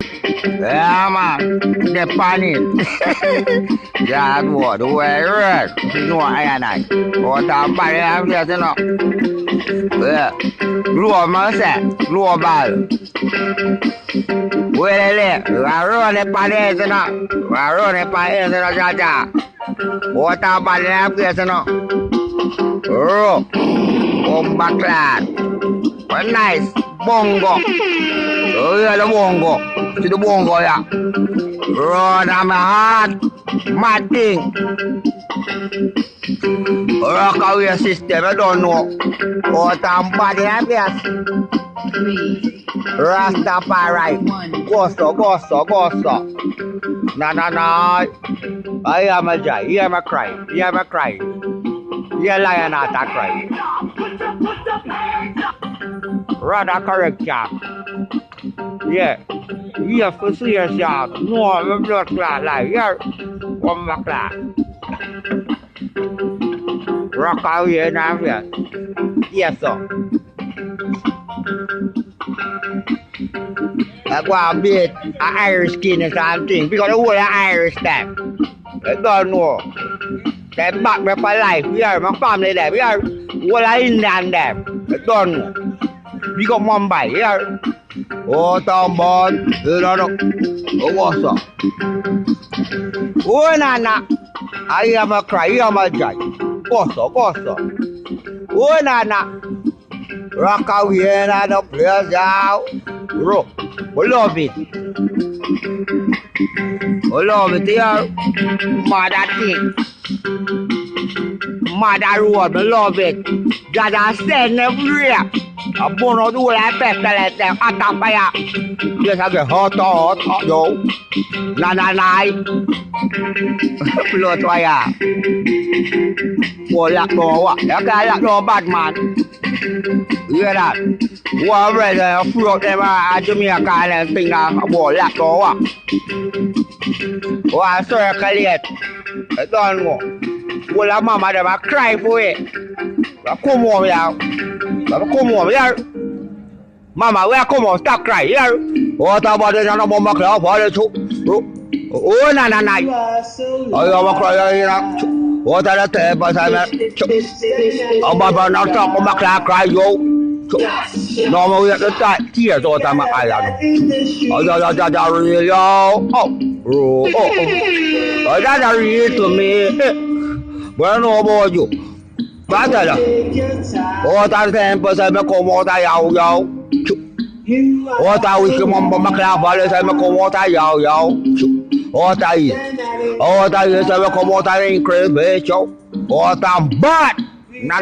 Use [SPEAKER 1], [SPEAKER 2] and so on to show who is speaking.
[SPEAKER 1] Yeah, man. The panic. Yeah, what the way red. No, I and I. What I'm buying, I'm getting up. Yeah. Global, man. Global. Well, I run the panic, you know. I run the panic, you know, Jaja. What I'm buying, I'm getting up. Oh, bomba clad. A nice bongo. Oh, yeah, the bongo. See the bongo, yeah. Run on my heart. Mad thing. Rock away system, I don't know. What I'm body, I guess. Rastafari. Go so. No. I am a jay. Hear my cry. Hear lion at a cry. Rather correct, chap. Yeah. Here for serious, chap. No, I'm blood clot like here. One more clot. Rock out here now, here. Yes, sir. I go and beat an Irish skin or something because the whole Irish them. I don't know. They back me for life. We are my family there. We are all Indian there. I don't know. We got Mumbai here. Oh, Tombon. You don't know. Oh, what's up? Oh, Nana. I am a cry. I am a judge. Go so. Oh, Nana. Rock out here and the players out. Rock. We love it. We love it here. Mother thing. Mother road. We love it. Gotta send everywhere. A bono do like better let them at the fire. Yes, I get hot, yo. Na. Blood fire. Oh, lock door, what? You can't lock door, bad man. You hear that? What brother, float them at Jamaica and thing about lock door, what? Oh, I circulate. I don't know. Well, mama, them a cry for it. Come over here. Mama, where come on? Stop crying here. What about the other mama club? Oh, na. Oh, you are crying here. What are the tables? I'm about not stop my class cry, yo. No, we have to start tears all the time. Oh, that's real to me. Well, no about you. Basta Ota tempo sai me comota yao. Ota wiki mambo makla vale sai me comota yao. Ota sai me comota incredible. Ota bad. Na.